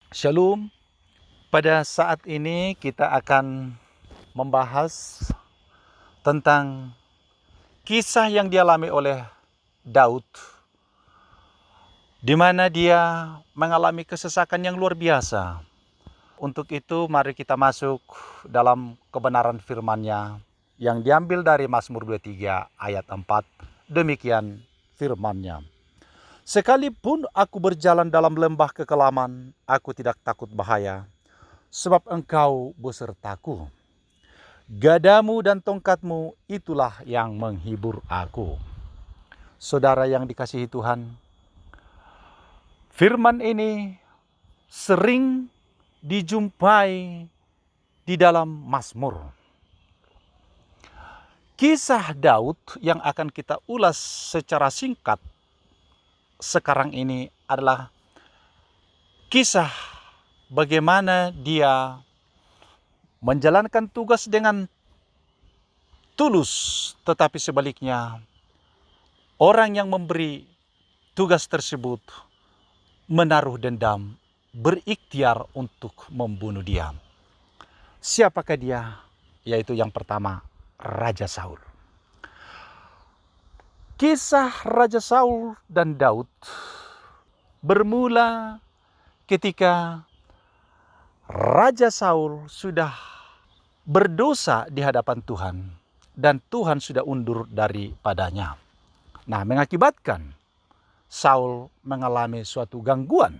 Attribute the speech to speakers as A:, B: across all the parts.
A: Shalom, pada saat ini kita akan membahas tentang kisah yang dialami oleh Daud, di mana dia mengalami kesesakan yang luar biasa. Untuk itu mari kita masuk dalam kebenaran firman-Nya yang diambil dari Mazmur 23 ayat 4. Demikian firman-Nya. Sekalipun aku berjalan dalam lembah kekelaman, aku tidak takut bahaya, sebab Engkau besertaku. Gadamu dan tongkatmu itulah yang menghibur aku. Saudara yang dikasihi Tuhan, firman ini sering dijumpai di dalam Mazmur. Kisah Daud yang akan kita ulas secara singkat sekarang ini adalah kisah bagaimana dia menjalankan tugas dengan tulus, tetapi sebaliknya orang yang memberi tugas tersebut menaruh dendam, berikhtiar untuk membunuh dia. Siapakah dia? Yaitu yang pertama, Raja Saul. Kisah Raja Saul dan Daud bermula ketika Raja Saul sudah berdosa di hadapan Tuhan dan Tuhan sudah undur daripadanya. Nah, mengakibatkan Saul mengalami suatu gangguan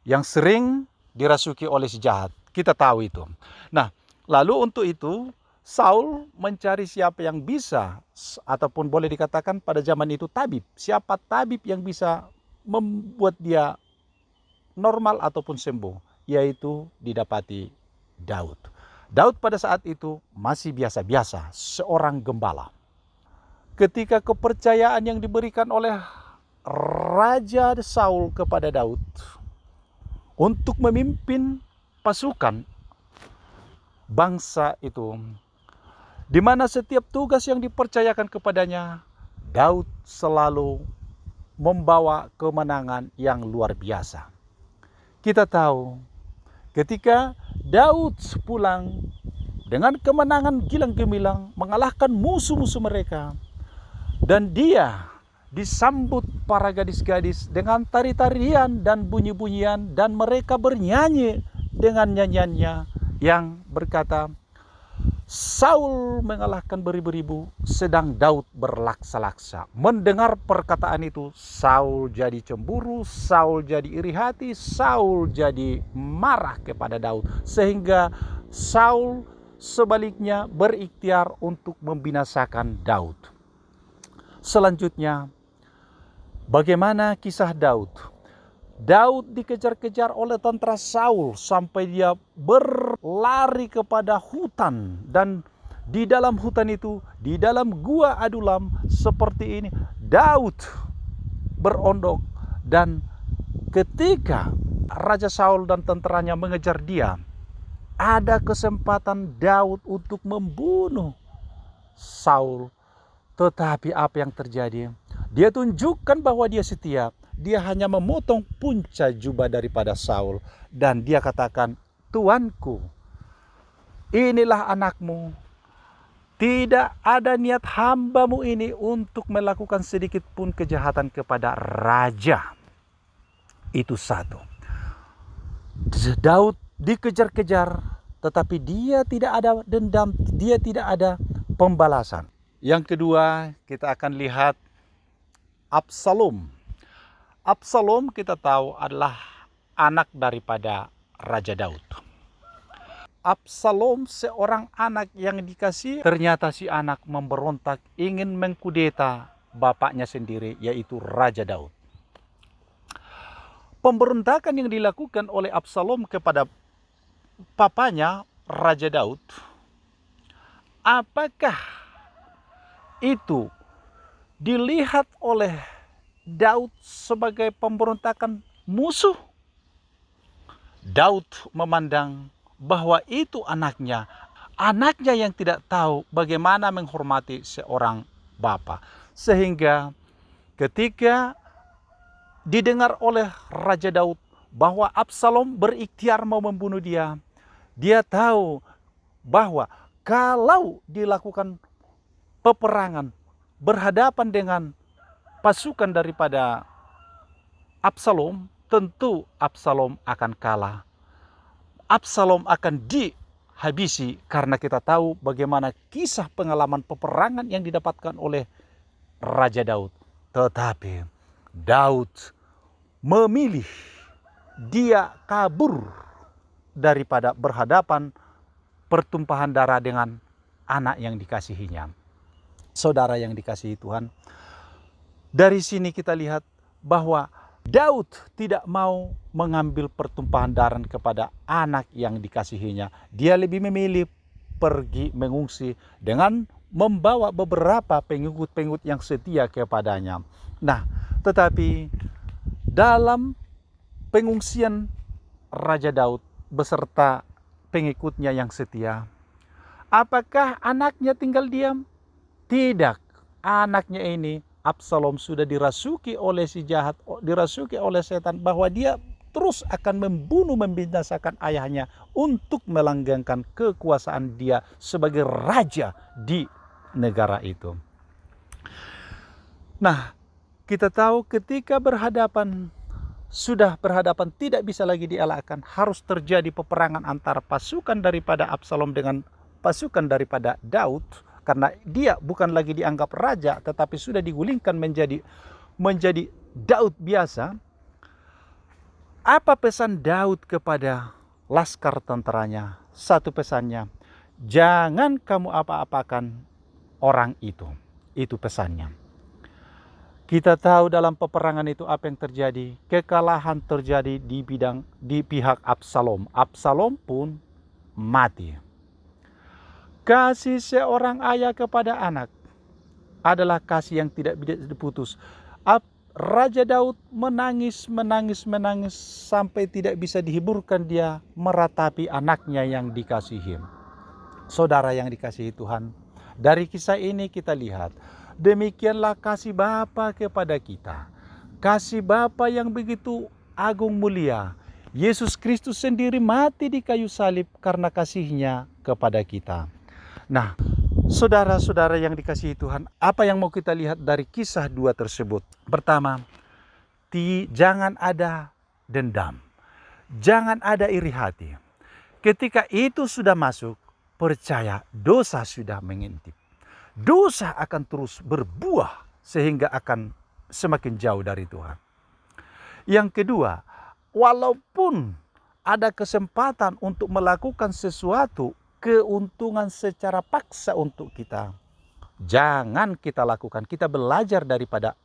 A: yang sering dirasuki oleh si jahat. Kita tahu itu. Nah, lalu untuk itu Saul mencari siapa yang bisa, ataupun boleh dikatakan pada zaman itu tabib. Siapa tabib yang bisa membuat dia normal ataupun sembuh, yaitu didapati Daud. Daud pada saat itu masih biasa-biasa, seorang gembala. Ketika kepercayaan yang diberikan oleh Raja Saul kepada Daud untuk memimpin pasukan bangsa itu, di mana setiap tugas yang dipercayakan kepadanya, Daud selalu membawa kemenangan yang luar biasa. Kita tahu ketika Daud pulang dengan kemenangan gilang gemilang, mengalahkan musuh-musuh mereka, dan dia disambut para gadis-gadis dengan tari-tarian dan bunyi-bunyian, dan mereka bernyanyi dengan nyanyiannya yang berkata, Saul mengalahkan beribu-ribu, sedang Daud berlaksa-laksa. Mendengar perkataan itu, Saul jadi cemburu, Saul jadi iri hati, Saul jadi marah kepada Daud. Sehingga Saul sebaliknya berikhtiar untuk membinasakan Daud. Selanjutnya, bagaimana kisah Daud? Daud dikejar-kejar oleh tentara Saul sampai dia berlari kepada hutan, dan di dalam hutan itu, di dalam gua Adulam seperti ini, Daud berondok, dan ketika Raja Saul dan tentaranya mengejar dia, ada kesempatan Daud untuk membunuh Saul. Tetapi apa yang terjadi? Dia tunjukkan bahwa dia setia. Dia hanya memotong punca jubah daripada Saul, dan dia katakan, Tuanku, inilah anakmu. Tidak ada niat hambamu ini untuk melakukan sedikit pun kejahatan kepada raja. Itu satu. Daud dikejar-kejar, tetapi dia tidak ada dendam, dia tidak ada pembalasan. Yang kedua, kita akan lihat Absalom. Absalom kita tahu adalah anak daripada Raja Daud. Absalom seorang anak yang dikasih, ternyata si anak memberontak, ingin mengkudeta bapaknya sendiri, yaitu Raja Daud. Pemberontakan yang dilakukan oleh Absalom kepada papanya Raja Daud, apakah itu dilihat oleh Daud sebagai pemberontakan musuh? Daud memandang bahwa itu anaknya yang tidak tahu bagaimana menghormati seorang bapa. Sehingga ketika didengar oleh Raja Daud bahwa Absalom berikhtiar mau membunuh dia. Dia tahu bahwa kalau dilakukan peperangan berhadapan dengan pasukan daripada Absalom, tentu Absalom akan kalah. Absalom akan dihabisi karena kita tahu bagaimana kisah pengalaman peperangan yang didapatkan oleh Raja Daud. Tetapi Daud memilih dia kabur daripada berhadapan pertumpahan darah dengan anak yang dikasihinya. Saudara yang dikasihi Tuhan, dari sini kita lihat bahwa Daud tidak mau mengambil pertumpahan darah kepada anak yang dikasihinya. Dia lebih memilih pergi mengungsi dengan membawa beberapa pengikut-pengikut yang setia kepadanya. Nah, tetapi dalam pengungsian Raja Daud beserta pengikutnya yang setia, apakah anaknya tinggal diam? Tidak. Anaknya ini Absalom sudah dirasuki oleh si jahat, dirasuki oleh setan bahwa dia terus akan membunuh, membinasakan ayahnya untuk melanggengkan kekuasaan dia sebagai raja di negara itu. Nah, kita tahu ketika sudah berhadapan tidak bisa lagi dielakkan, harus terjadi peperangan antara pasukan daripada Absalom dengan pasukan daripada Daud. Karena dia bukan lagi dianggap raja, tetapi sudah digulingkan menjadi Daud biasa. Apa pesan Daud kepada laskar tentaranya? Satu pesannya, jangan kamu apa-apakan orang itu. Itu pesannya. Kita tahu dalam peperangan itu apa yang terjadi. Kekalahan terjadi di pihak Absalom. Absalom pun mati. Kasih seorang ayah kepada anak adalah kasih yang tidak bisa diputus. Raja Daud menangis sampai tidak bisa dihiburkan, dia meratapi anaknya yang dikasihi. Saudara yang dikasihi Tuhan, dari kisah ini kita lihat demikianlah kasih Bapa kepada kita. Kasih Bapa yang begitu agung mulia. Yesus Kristus sendiri mati di kayu salib karena kasihnya kepada kita. Nah, saudara-saudara yang dikasihi Tuhan, apa yang mau kita lihat dari kisah 2 tersebut? Pertama, jangan ada dendam. Jangan ada iri hati. Ketika itu sudah masuk, percaya dosa sudah mengintip. Dosa akan terus berbuah sehingga akan semakin jauh dari Tuhan. Yang kedua, walaupun ada kesempatan untuk melakukan sesuatu, keuntungan secara paksa untuk kita, jangan kita lakukan. Kita belajar daripada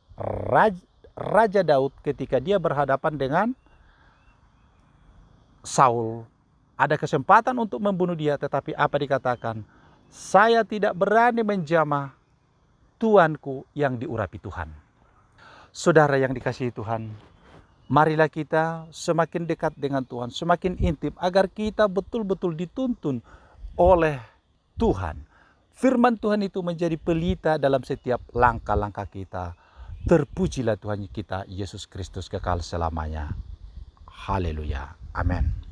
A: Raja Daud ketika dia berhadapan dengan Saul. Ada kesempatan untuk membunuh dia, tetapi apa dikatakan? Saya tidak berani menjamah Tuanku yang diurapi Tuhan. Saudara yang dikasihi Tuhan, marilah kita semakin dekat dengan Tuhan, semakin intim, agar kita betul-betul dituntun oleh Tuhan. Firman Tuhan itu menjadi pelita dalam setiap langkah-langkah kita. Terpujilah Tuhan kita Yesus Kristus kekal selamanya. Haleluya. Amin.